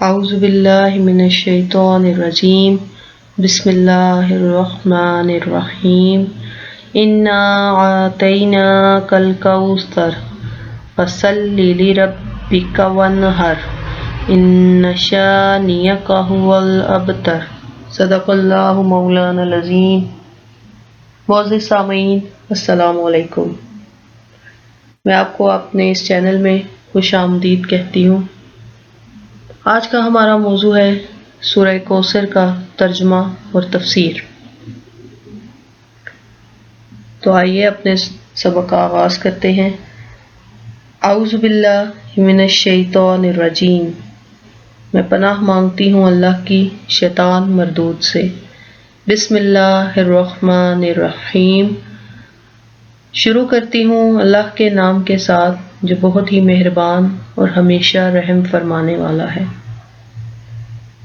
اعوذ باللہ من الشیطان الرجیم بسم اللہ الرحمن الرحیم انا اعطیناک الکوثر فصل لربک وانحر ان شانئک هو الابتر۔ صدق اللہ مولانا العظیم۔ معزز سامعین، السلام علیکم۔ میں آپ کو اپنے اس چینل میں خوش آمدید کہتی ہوں۔ آج کا ہمارا موضوع ہے سورہ کوثر کا ترجمہ اور تفسیر۔ تو آئیے اپنے سبق کا آغاز کرتے ہیں۔ اعوذ باللہ من الشیطان الرجیم، میں پناہ مانگتی ہوں اللہ کی شیطان مردود سے۔ بسم اللہ الرحمن الرحیم، شروع کرتی ہوں اللہ کے نام کے ساتھ جو بہت ہی مہربان اور ہمیشہ رحم فرمانے والا ہے۔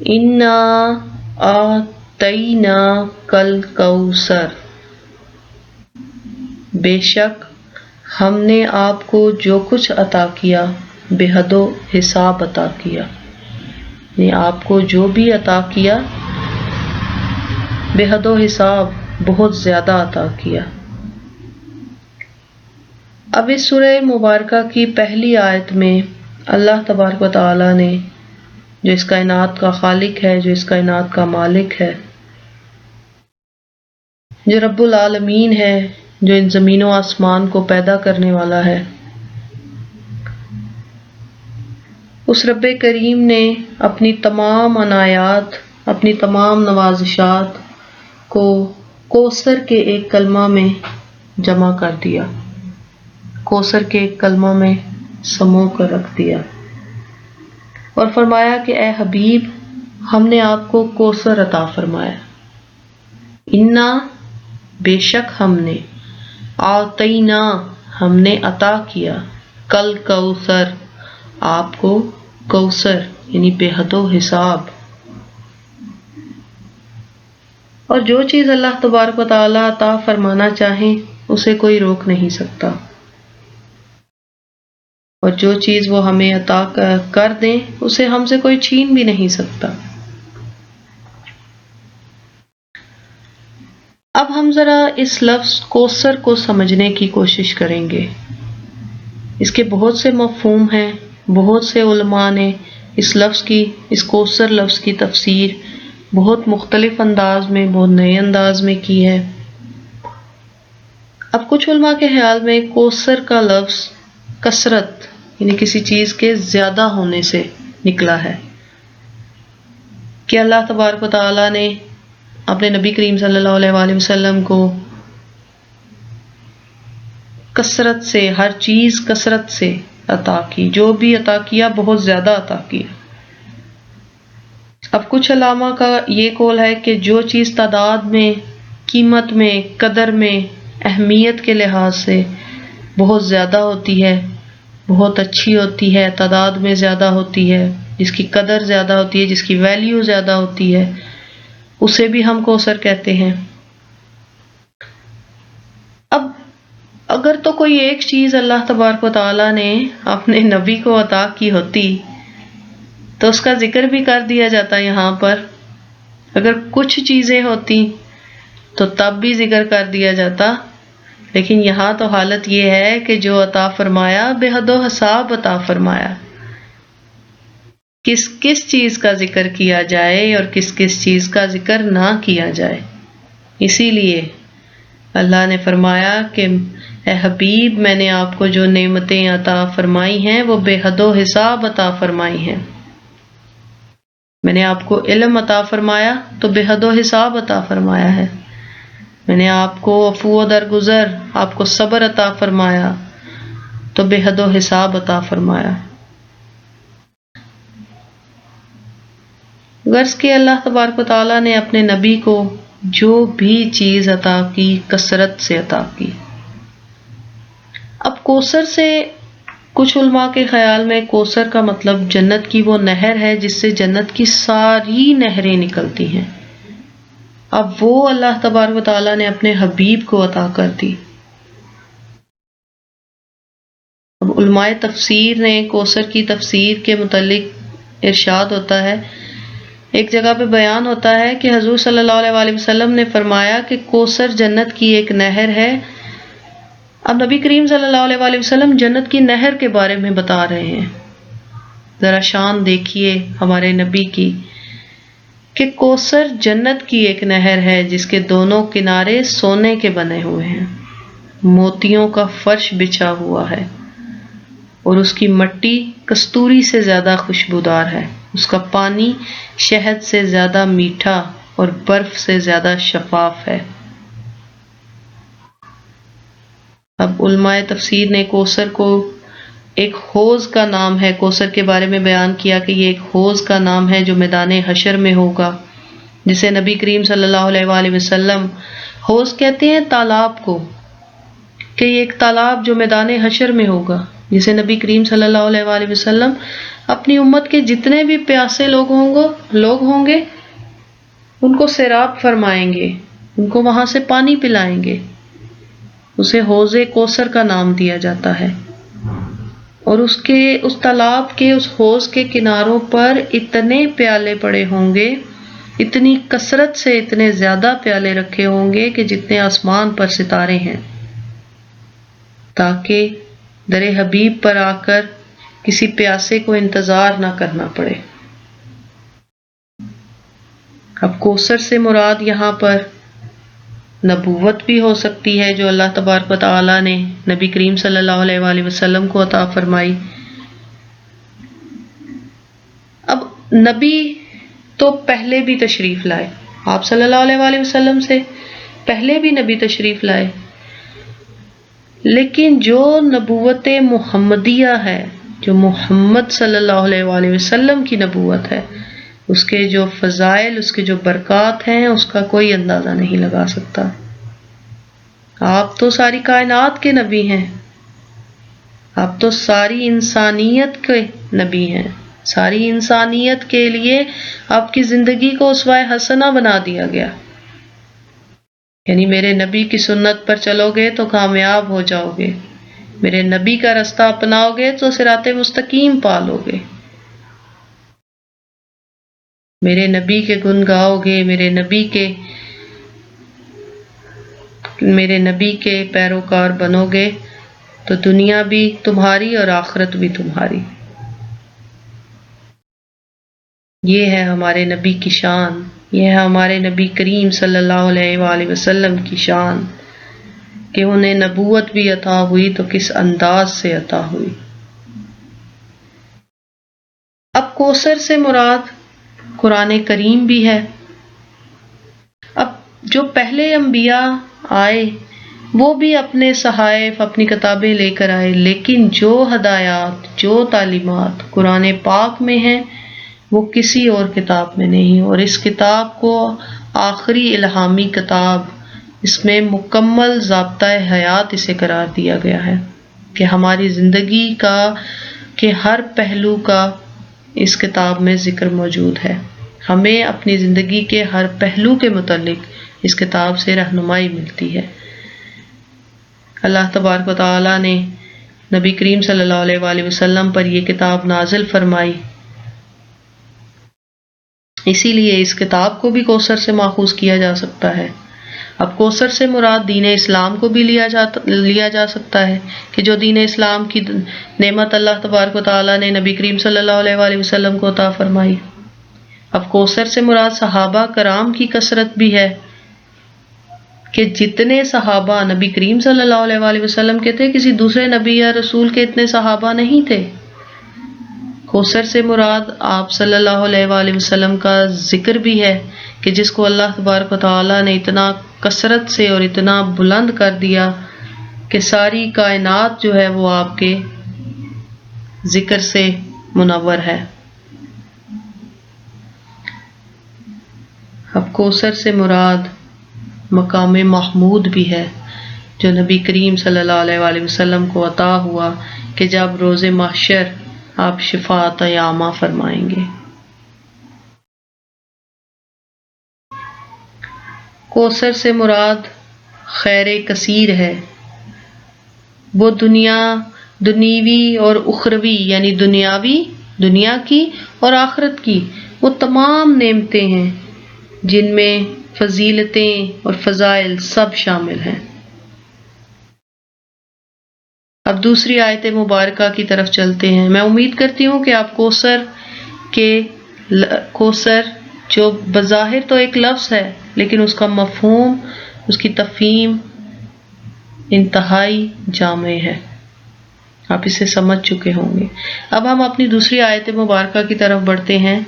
انا اعطیناک الکوثر، بے شک ہم نے آپ کو جو کچھ عطا کیا بے حد و حساب عطا کیا، یعنی آپ کو جو بھی عطا کیا بے حد و حساب بہت زیادہ عطا کیا۔ اب اس سورہ مبارکہ کی پہلی آیت میں اللہ تبارک و تعالی نے، جو اس کائنات کا خالق ہے، جو اس کائنات کا مالک ہے، جو رب العالمین ہے، جو ان زمین و آسمان کو پیدا کرنے والا ہے، اس رب کریم نے اپنی تمام عنایات، اپنی تمام نوازشات کو کوثر کے ایک کلمہ میں جمع کر دیا، کوثر کے ایک کلمہ میں سمو کر رکھ دیا، اور فرمایا کہ اے حبیب، ہم نے آپ کو کوثر عطا فرمایا۔ انا، بے شک ہم نے، اعطینا، ہم نے عطا کیا، کل کوثر، آپ کو کوثر یعنی بے حد و حساب۔ اور جو چیز اللہ تبارک و تعالی عطا فرمانا چاہیں اسے کوئی روک نہیں سکتا، اور جو چیز وہ ہمیں عطا کر دیں اسے ہم سے کوئی چھین بھی نہیں سکتا۔ اب ہم ذرا اس لفظ کوثر کو سمجھنے کی کوشش کریں گے۔ اس کے بہت سے مفہوم ہیں، بہت سے علماء نے اس لفظ کی، اس کوثر لفظ کی تفسیر بہت مختلف انداز میں، بہت نئے انداز میں کی ہے۔ اب کچھ علماء کے خیال میں کوثر کا لفظ کثرت یعنی کسی چیز کے زیادہ ہونے سے نکلا ہے، کہ اللہ تبارک و تعالی نے اپنے نبی کریم صلی اللہ علیہ وآلہ وسلم کو کثرت سے، ہر چیز کثرت سے عطا کی، جو بھی عطا کیا بہت زیادہ عطا کیا۔ اب کچھ علماء کا یہ قول ہے کہ جو چیز تعداد میں، قیمت میں، قدر میں، اہمیت کے لحاظ سے بہت زیادہ ہوتی ہے، بہت اچھی ہوتی ہے، تعداد میں زیادہ ہوتی ہے، جس کی قدر زیادہ ہوتی ہے، جس کی ویلیو زیادہ ہوتی ہے، اسے بھی ہم کوثر کہتے ہیں۔ اب اگر تو کوئی ایک چیز اللہ تبارک و تعالی نے اپنے نبی کو عطا کی ہوتی تو اس کا ذکر بھی کر دیا جاتا یہاں پر، اگر کچھ چیزیں ہوتی تو تب بھی ذکر کر دیا جاتا، لیکن یہاں تو حالت یہ ہے کہ جو عطا فرمایا بے حد و حساب عطا فرمایا۔ کس کس چیز کا ذکر کیا جائے اور کس کس چیز کا ذکر نہ کیا جائے، اسی لیے اللہ نے فرمایا کہ اے حبیب، میں نے آپ کو جو نعمتیں عطا فرمائی ہیں وہ بے حد و حساب عطا فرمائی ہیں۔ میں نے آپ کو علم عطا فرمایا تو بے حد و حساب عطا فرمایا ہے۔ میں نے آپ کو عفو و درگزر، آپ کو صبر عطا فرمایا تو بے حد و حساب عطا فرمایا۔ غرض کہ اللہ تبارک و تعالیٰ نے اپنے نبی کو جو بھی چیز عطا کی کثرت سے عطا کی۔ اب کوثر سے کچھ علماء کے خیال میں کوثر کا مطلب جنت کی وہ نہر ہے جس سے جنت کی ساری نہریں نکلتی ہیں۔ اب وہ اللہ تبارک و تعالیٰ نے اپنے حبیب کو عطا کر دی۔ اب علماء تفسیر نے کوثر کی تفسیر کے متعلق ارشاد ہوتا ہے، ایک جگہ پہ بیان ہوتا ہے کہ حضور صلی اللہ علیہ وآلہ وسلم نے فرمایا کہ کوثر جنت کی ایک نہر ہے۔ اب نبی کریم صلی اللہ علیہ وآلہ وسلم جنت کی نہر کے بارے میں بتا رہے ہیں۔ ذرا شان دیکھیے ہمارے نبی کی کہ کوثر جنت کی ایک نہر ہے جس کے دونوں کنارے سونے کے بنے ہوئے ہیں، موتیوں کا فرش بچھا ہوا ہے، اور اس کی مٹی کستوری سے زیادہ خوشبودار ہے، اس کا پانی شہد سے زیادہ میٹھا اور برف سے زیادہ شفاف ہے۔ اب علماء تفسیر نے کوثر کو ایک حوض کا نام ہے، کوثر کے بارے میں بیان کیا کہ یہ ایک حوض کا نام ہے جو میدان حشر میں ہوگا، جسے نبی کریم صلی اللہ علیہ وآلہ وسلم حوض کہتے ہیں تالاب کو، کہ یہ ایک تالاب جو میدان حشر میں ہوگا، جسے نبی کریم صلی اللہ علیہ وآلہ وسلم اپنی امت کے جتنے بھی پیاسے لوگ ہوں گے ان کو سیراب فرمائیں گے، ان کو وہاں سے پانی پلائیں گے۔ اسے حوض کوثر کا نام دیا جاتا ہے، اور اس تالاب کے اس حوض کے کناروں پر اتنے پیالے پڑے ہوں گے، اتنی کثرت سے اتنے زیادہ پیالے رکھے ہوں گے کہ جتنے آسمان پر ستارے ہیں، تاکہ در حبیب پر آ کر کسی پیاسے کو انتظار نہ کرنا پڑے۔ اب کوثر سے مراد یہاں پر نبوت بھی ہو سکتی ہے جو اللہ تبارک و تعالیٰ نے نبی کریم صلی اللہ علیہ وآلہ وسلم کو عطا فرمائی۔ اب نبی تو پہلے بھی تشریف لائے، آپ صلی اللہ علیہ وآلہ وسلم سے پہلے بھی نبی تشریف لائے، لیکن جو نبوت محمدیہ ہے، جو محمد صلی اللہ علیہ وآلہ وسلم کی نبوت ہے، اس کے جو فضائل، اس کے جو برکات ہیں، اس کا کوئی اندازہ نہیں لگا سکتا۔ آپ تو ساری کائنات کے نبی ہیں، آپ تو ساری انسانیت کے نبی ہیں، ساری انسانیت کے لیے آپ کی زندگی کو اسوہ حسنہ بنا دیا گیا، یعنی میرے نبی کی سنت پر چلو گے تو کامیاب ہو جاؤ گے، میرے نبی کا رستہ اپناؤ گے تو صراط مستقیم پالو گے، میرے نبی کے گن گاؤ گے، میرے نبی کے پیروکار بنو گے تو دنیا بھی تمہاری اور آخرت بھی تمہاری۔ یہ ہے ہمارے نبی کی شان، یہ ہے ہمارے نبی کریم صلی اللہ علیہ وآلہ وسلم کی شان کہ انہیں نبوت بھی عطا ہوئی تو کس انداز سے عطا ہوئی۔ اب کوثر سے مراد قرآن کریم بھی ہے۔ اب جو پہلے انبیاء آئے وہ بھی اپنے صحائف، اپنی کتابیں لے کر آئے، لیکن جو ہدایات، جو تعلیمات قرآن پاک میں ہیں وہ کسی اور کتاب میں نہیں، اور اس کتاب کو آخری الہامی کتاب، اس میں مکمل ضابطۂ حیات اسے قرار دیا گیا ہے کہ ہماری زندگی کا کہ ہر پہلو کا اس کتاب میں ذکر موجود ہے، ہمیں اپنی زندگی کے ہر پہلو کے متعلق اس کتاب سے رہنمائی ملتی ہے۔ اللہ تبارک و تعالیٰ نے نبی کریم صلی اللہ علیہ وآلہ وسلم پر یہ کتاب نازل فرمائی، اسی لیے اس کتاب کو بھی کوثر سے ماخوذ کیا جا سکتا ہے۔ اب کوثر سے مراد دین اسلام کو بھی لیا جا سکتا ہے کہ جو دین اسلام کی نعمت اللہ تبارک و تعالیٰ نے نبی کریم صلی اللہ علیہ وآلہ وسلم کو عطا فرمائی۔ اب کوثر سے مراد صحابہ کرام کی کثرت بھی ہے کہ جتنے صحابہ نبی کریم صلی اللہ علیہ وآلہ وسلم کے تھے، کسی دوسرے نبی یا رسول کے اتنے صحابہ نہیں تھے۔ کوثر سے مراد آپ صلی اللہ علیہ وآلہ وسلم کا ذکر بھی ہے کہ جس کو اللہ تبارک و تعالیٰ نے اتنا کثرت سے اور اتنا بلند کر دیا کہ ساری کائنات جو ہے وہ آپ کے ذکر سے منور ہے۔ اب کوثر سے مراد مقام محمود بھی ہے جو نبی کریم صلی اللہ علیہ وآلہ وسلم کو عطا ہوا کہ جب روز محشر آپ شفاعت عامہ فرمائیں گے۔ کوثر سے مراد خیر کثیر ہے، وہ دنیوی اور اخروی یعنی دنیاوی دنیا کی اور آخرت کی وہ تمام نعمتیں ہیں جن میں فضیلتیں اور فضائل سب شامل ہیں۔ اب دوسری آیت مبارکہ کی طرف چلتے ہیں۔ میں امید کرتی ہوں کہ آپ کوثر جو بظاہر تو ایک لفظ ہے لیکن اس کا مفہوم، اس کی تفہیم انتہائی جامع ہے، آپ اسے سمجھ چکے ہوں گے۔ اب ہم اپنی دوسری آیت مبارکہ کی طرف بڑھتے ہیں۔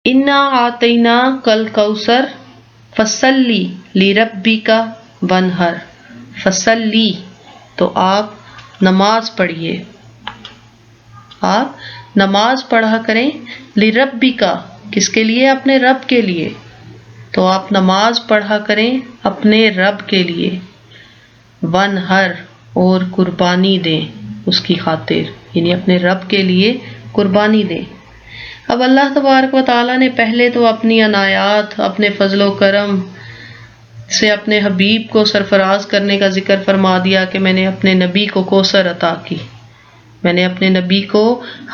انا اعطیناک الکوثر فصلی لربک وانحر، فصلی تو آپ نماز پڑھیے، آپ نماز پڑھا کریں، لربک کس کے لیے؟ اپنے رب کے لیے، تو آپ نماز پڑھا کریں اپنے رب کے لیے، وانحر اور قربانی دیں اس کی خاطر، یعنی اپنے رب کے لیے قربانی دیں۔ اب اللہ تبارک و تعالیٰ نے پہلے تو اپنی عنایات، اپنے فضل و کرم سے اپنے حبیب کو سرفراز کرنے کا ذکر فرما دیا کہ میں نے اپنے نبی کو کوثر عطا کی، میں نے اپنے نبی کو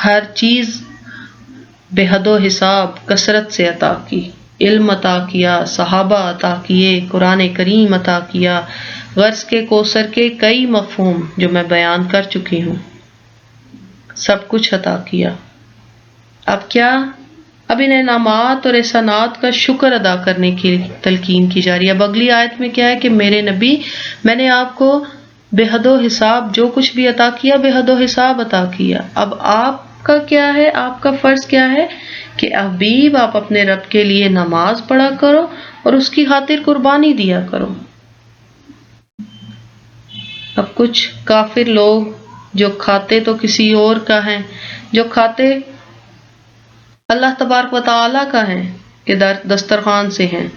ہر چیز بے حد و حساب کثرت سے عطا کی، علم عطا کیا، صحابہ عطا کیے، قرآن کریم عطا کیا، غرض کے کوثر کے کئی مفہوم جو میں بیان کر چکی ہوں، سب کچھ عطا کیا۔ اب کیا؟ اب ان انعامات اور احسانات کا شکر ادا کرنے کی تلقین کی جا رہی ہے۔ اب اگلی آیت میں کیا ہے کہ میرے نبی، میں نے آپ کو بے حد و حساب جو کچھ بھی عطا کیا، بے حد و حساب عطا کیا۔ اب آپ کا کیا ہے؟ آپ کا فرض کیا ہے کہ حبیب آپ اپنے رب کے لیے نماز پڑھا کرو اور اس کی خاطر قربانی دیا کرو۔ اب کچھ کافر لوگ جو کھاتے تو کسی اور کا ہیں، جو کھاتے اللہ تبارک و تعالیٰ کا ہے کہ دسترخوان سے ہیں،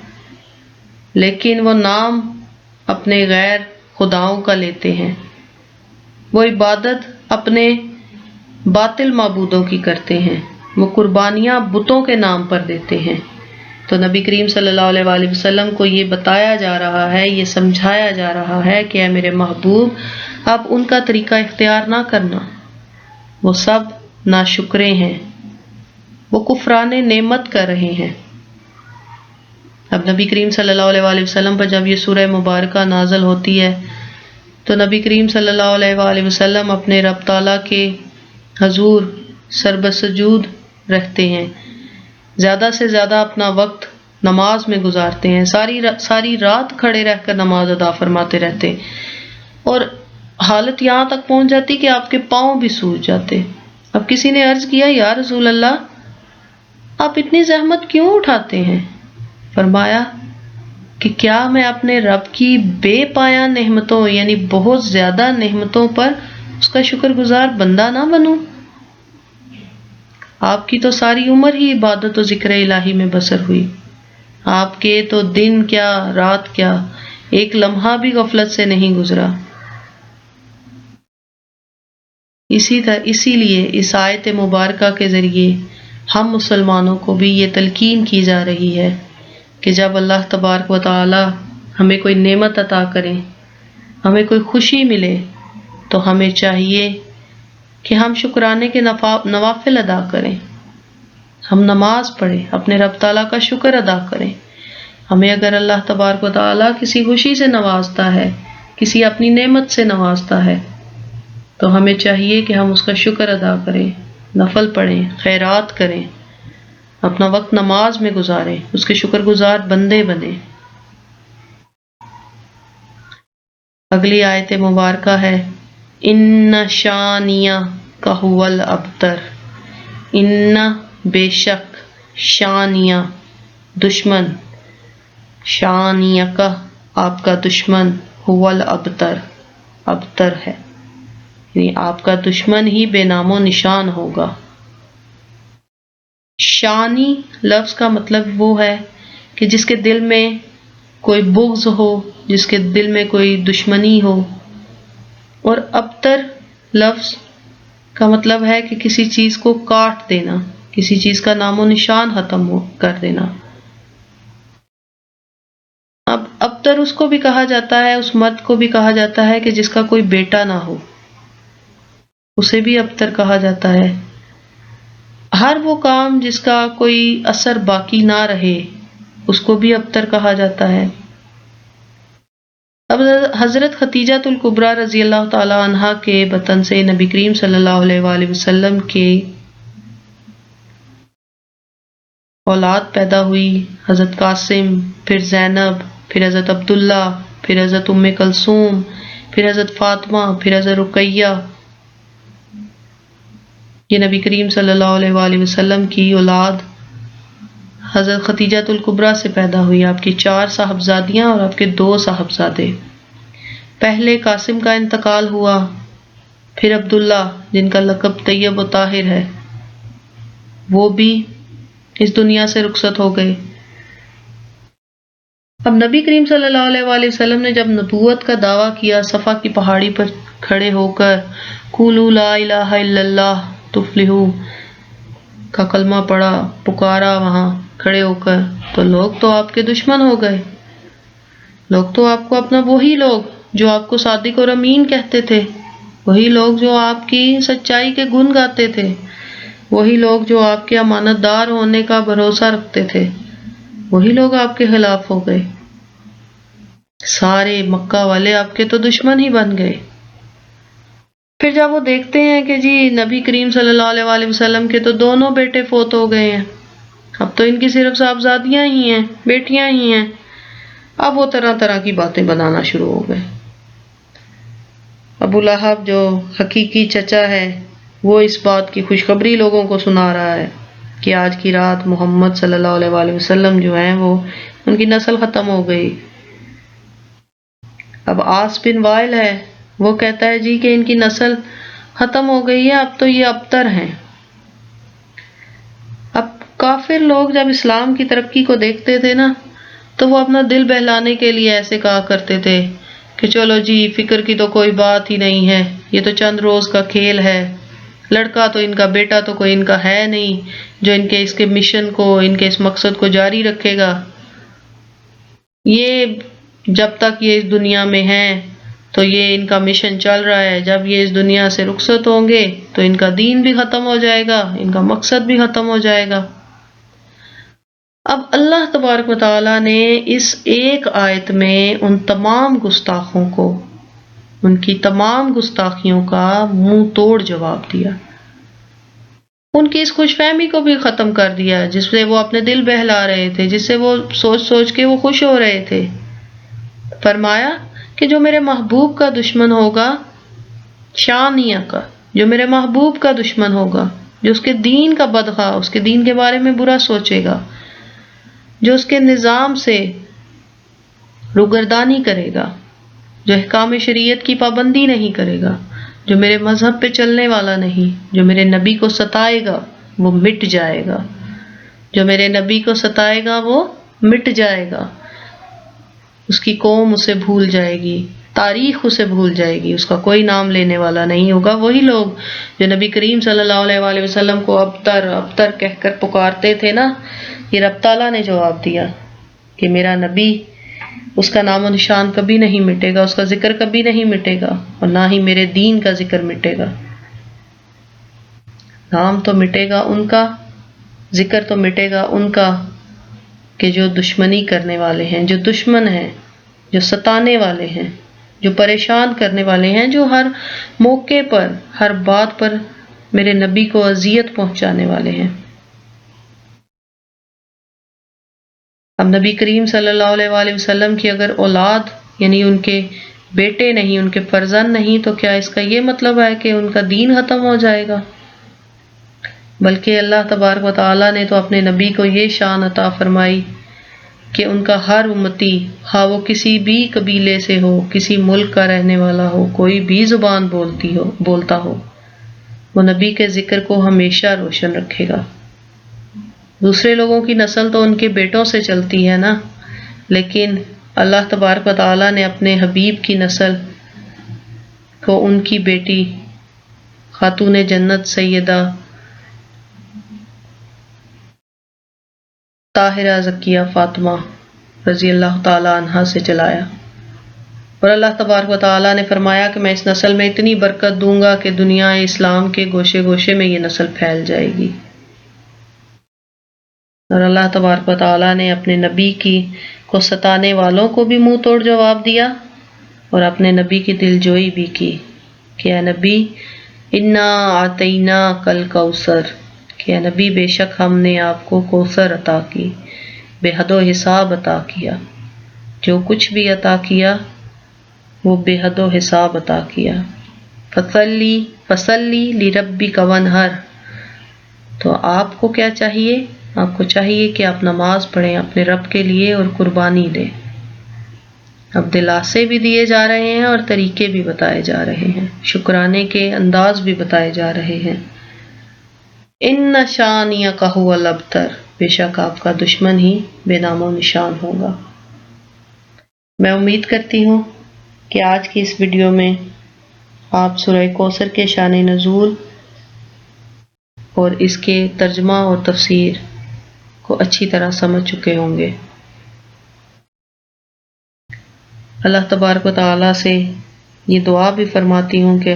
لیکن وہ نام اپنے غیر خداؤں کا لیتے ہیں، وہ عبادت اپنے باطل معبودوں کی کرتے ہیں، وہ قربانیاں بتوں کے نام پر دیتے ہیں۔ تو نبی کریم صلی اللہ علیہ وآلہ وسلم کو یہ بتایا جا رہا ہے، یہ سمجھایا جا رہا ہے کہ اے میرے محبوب، آپ ان کا طریقہ اختیار نہ کرنا، وہ سب ناشکرے ہیں، وہ کفران نعمت کر رہے ہیں۔ اب نبی کریم صلی اللہ علیہ وآلہ وسلم پر جب یہ سورہ مبارکہ نازل ہوتی ہے تو نبی کریم صلی اللہ علیہ وآلہ وسلم اپنے رب تعالیٰ کے حضور سربسجود رہتے ہیں، زیادہ سے زیادہ اپنا وقت نماز میں گزارتے ہیں، ساری رات کھڑے رہ کر نماز ادا فرماتے رہتے، اور حالت یہاں تک پہنچ جاتی کہ آپ کے پاؤں بھی سوج جاتے۔ اب کسی نے عرض کیا، یا رسول اللہ، آپ اتنی زحمت کیوں اٹھاتے ہیں؟ فرمایا کہ کیا میں اپنے رب کی بے پایاں نعمتوں یعنی بہت زیادہ نعمتوں پر اس کا شکر گزار بندہ نہ بنوں؟ آپ کی تو ساری عمر ہی عبادت و ذکر الہی میں بسر ہوئی، آپ کے تو دن کیا رات کیا ایک لمحہ بھی غفلت سے نہیں گزرا۔ اسی لیے اس آیت مبارکہ کے ذریعے ہم مسلمانوں کو بھی یہ تلقین کی جا رہی ہے کہ جب اللہ تبارک و تعالی ہمیں کوئی نعمت عطا کرے، ہمیں کوئی خوشی ملے، تو ہمیں چاہیے کہ ہم شکرانے کے نوافل ادا کریں، ہم نماز پڑھیں، اپنے رب تعالیٰ کا شکر ادا کریں۔ ہمیں اگر اللہ تبارک و تعالیٰ کسی خوشی سے نوازتا ہے، کسی اپنی نعمت سے نوازتا ہے، تو ہمیں چاہیے کہ ہم اس کا شکر ادا کریں، نفل پڑھیں، خیرات کریں، اپنا وقت نماز میں گزاریں، اس کے شکر گزار بندے بنیں۔ اگلی آیت مبارکہ ہے، ان شانیک هو الابتر، ان بے شک، شانیہ دشمن، شانیک آپ کا دشمن، هو الابتر ابتر ہے، یعنی آپ کا دشمن ہی بے نام و نشان ہوگا۔ شانی لفظ کا مطلب وہ ہے کہ جس کے دل میں کوئی بغض ہو، جس کے دل میں کوئی دشمنی ہو، اور ابتر لفظ کا مطلب ہے کہ کسی چیز کو کاٹ دینا، کسی چیز کا نام و نشان ختم کر دینا۔ اب ابتر اس کو بھی کہا جاتا ہے، اس مرد کو بھی کہا جاتا ہے کہ جس کا کوئی بیٹا نہ ہو، اسے بھی ابتر کہا جاتا ہے۔ ہر وہ کام جس کا کوئی اثر باقی نہ رہے اس کو بھی ابتر کہا جاتا ہے۔ اب حضرت خدیجہ الکبریٰ رضی اللہ تعالی عنہا کے بطن سے نبی کریم صلی اللہ علیہ وآلہ وسلم کے اولاد پیدا ہوئی، حضرت قاسم، پھر زینب، پھر حضرت عبداللہ، پھر حضرت ام کلثوم، پھر حضرت فاطمہ، پھر حضرت رقیہ۔ یہ نبی کریم صلی اللہ علیہ وآلہ وسلم کی اولاد حضرت خدیجہ الکبریٰ سے پیدا ہوئی، آپ کی 4 صاحبزادیاں اور آپ کے 2 صاحبزادے۔ پہلے قاسم کا انتقال ہوا، پھر عبداللہ جن کا لقب طیب و طاہر ہے وہ بھی اس دنیا سے رخصت ہو گئے۔ اب نبی کریم صلی اللہ علیہ وآلہ وسلم نے جب نبوت کا دعویٰ کیا، صفا کی پہاڑی پر کھڑے ہو کر قولوا لا الہ الا اللہ تفلحوا کا کلمہ پڑھا، پکارا وہاں کھڑے ہو کر، تو لوگ تو آپ کے دشمن ہو گئے۔ لوگ تو آپ کو اپنا، وہی لوگ جو آپ کو صادق اور امین کہتے تھے، وہی لوگ جو آپ کی سچائی کے گن گاتے تھے، وہی لوگ جو آپ کے امانت دار ہونے کا بھروسہ رکھتے تھے، وہی لوگ آپ کے خلاف ہو گئے۔ سارے مکہ والے آپ کے تو دشمن ہی بن گئے۔ پھر جب وہ دیکھتے ہیں کہ جی نبی کریم صلی اللہ علیہ وآلہ وسلم کے تو دونوں بیٹے فوت ہو گئے ہیں، اب تو ان کی صرف صاحبزادیاں ہی ہیں، بیٹیاں ہی ہیں، اب وہ طرح طرح کی باتیں بنانا شروع ہو گئے۔ ابو لہب جو حقیقی چچا ہے وہ اس بات کی خوشخبری لوگوں کو سنا رہا ہے کہ آج کی رات محمد صلی اللہ علیہ وآلہ وسلم جو ہیں وہ ان کی نسل ختم ہو گئی۔ اب عاص بن وائل ہے، وہ کہتا ہے جی کہ ان کی نسل ختم ہو گئی ہے، اب تو یہ ابتر ہیں۔ اب کافر لوگ جب اسلام کی ترقی کو دیکھتے تھے نا تو وہ اپنا دل بہلانے کے لیے ایسے کہا کرتے تھے کہ چلو جی فکر کی تو کوئی بات ہی نہیں ہے، یہ تو چند روز کا کھیل ہے، لڑکا تو ان کا، بیٹا تو کوئی ان کا ہے نہیں جو ان کے اس کے مشن کو، ان کے اس مقصد کو جاری رکھے گا۔ یہ جب تک یہ اس دنیا میں ہیں تو یہ ان کا مشن چل رہا ہے، جب یہ اس دنیا سے رخصت ہوں گے تو ان کا دین بھی ختم ہو جائے گا، ان کا مقصد بھی ختم ہو جائے گا۔ اب اللہ تبارک و تعالیٰ نے اس ایک آیت میں ان تمام گستاخوں کو، ان کی تمام گستاخیوں کا منہ توڑ جواب دیا، ان کی اس خوش فہمی کو بھی ختم کر دیا جس سے وہ اپنے دل بہلا رہے تھے، جس سے وہ سوچ سوچ کے وہ خوش ہو رہے تھے۔ فرمایا کہ جو میرے محبوب کا دشمن ہوگا، شانیہ کا، جو میرے محبوب کا دشمن ہوگا، جو اس کے دین کا بدخواہ، اس کے دین کے بارے میں برا سوچے گا، جو اس کے نظام سے روگردانی کرے گا، جو احکام شریعت کی پابندی نہیں کرے گا، جو میرے مذہب پہ چلنے والا نہیں، جو میرے نبی کو ستائے گا وہ مٹ جائے گا، جو میرے نبی کو ستائے گا وہ مٹ جائے گا، اس کی قوم اسے بھول جائے گی، تاریخ اسے بھول جائے گی، اس کا کوئی نام لینے والا نہیں ہوگا۔ وہی لوگ جو نبی کریم صلی اللہ علیہ وآلہ وسلم کو ابتر ابتر کہہ کر پکارتے تھے نا، یہ رب تعالیٰ نے جواب دیا کہ میرا نبی، اس کا نام و نشان کبھی نہیں مٹے گا، اس کا ذکر کبھی نہیں مٹے گا، اور نہ ہی میرے دین کا ذکر مٹے گا۔ نام تو مٹے گا ان کا، ذکر تو مٹے گا ان کا کہ جو دشمنی کرنے والے ہیں، جو دشمن ہیں، جو ستانے والے ہیں، جو پریشان کرنے والے ہیں، جو ہر موقع پر، ہر بات پر میرے نبی کو اذیت پہنچانے والے ہیں۔ اب نبی کریم صلی اللہ علیہ وآلہ وسلم کی اگر اولاد یعنی ان کے بیٹے نہیں، ان کے فرزند نہیں، تو کیا اس کا یہ مطلب ہے کہ ان کا دین ختم ہو جائے گا؟ بلکہ اللہ تبارک و تعالیٰ نے تو اپنے نبی کو یہ شان عطا فرمائی کہ ان کا ہر امتی، ہاں وہ کسی بھی قبیلے سے ہو، کسی ملک کا رہنے والا ہو، کوئی بھی زبان بولتا ہو، وہ نبی کے ذکر کو ہمیشہ روشن رکھے گا۔ دوسرے لوگوں کی نسل تو ان کے بیٹوں سے چلتی ہے نا، لیکن اللہ تبارک و تعالیٰ نے اپنے حبیب کی نسل کو ان کی بیٹی خاتون جنت سیدہ طاہرہ زکیہ فاطمہ رضی اللہ تعالیٰ عنہا سے چلایا، اور اللہ تبارک و تعالیٰ نے فرمایا کہ میں اس نسل میں اتنی برکت دوں گا کہ دنیا اسلام کے گوشے گوشے میں یہ نسل پھیل جائے گی۔ اور اللہ تبارک و تعالیٰ نے اپنے نبی کو ستانے والوں کو بھی منہ توڑ جواب دیا اور اپنے نبی کی دلجوئی بھی کی کہ اے نبی انا آتینا کل کوثر، کہ اے نبی بے شک ہم نے آپ کو کوثر عطا کی، بے حد و حساب عطا کیا، جو کچھ بھی عطا کیا وہ بے حد و حساب عطا کیا۔ فصلی لربک وانحر، تو آپ کو کیا چاہیے؟ آپ کو چاہیے کہ آپ نماز پڑھیں اپنے رب کے لیے اور قربانی دیں۔ اب دلاسے بھی دیے جا رہے ہیں اور طریقے بھی بتائے جا رہے ہیں، شکرانے کے انداز بھی بتائے جا رہے ہیں۔ ان شانئک ھو الابتر، بے شک آپ کا دشمن ہی بے نام و نشان ہوگا۔ میں امید کرتی ہوں کہ آج کی اس ویڈیو میں آپ سورہ کوثر کے شان نزول اور اس کے ترجمہ اور تفسیر کو اچھی طرح سمجھ چکے ہوں گے۔ اللہ تبارک و تعالیٰ سے یہ دعا بھی فرماتی ہوں کہ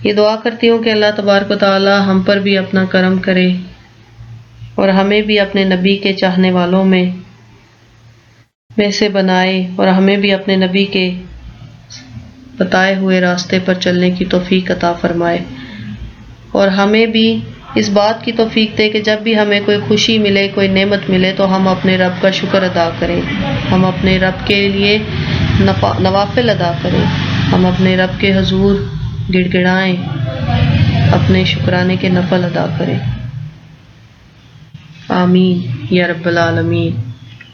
یہ دعا کرتی ہوں کہ اللہ تبارک و تعالیٰ ہم پر بھی اپنا کرم کرے اور ہمیں بھی اپنے نبی کے چاہنے والوں میں سے بنائے اور ہمیں بھی اپنے نبی کے بتائے ہوئے راستے پر چلنے کی توفیق عطا فرمائے، اور ہمیں بھی اس بات کی توفیق دے کہ جب بھی ہمیں کوئی خوشی ملے، کوئی نعمت ملے تو ہم اپنے رب کا شکر ادا کریں، ہم اپنے رب کے لیے نوافل ادا کریں، ہم اپنے رب کے حضور گڑ گڑائیں، اپنے شکرانے کے نفل ادا کریں۔ آمین یا رب العالمین۔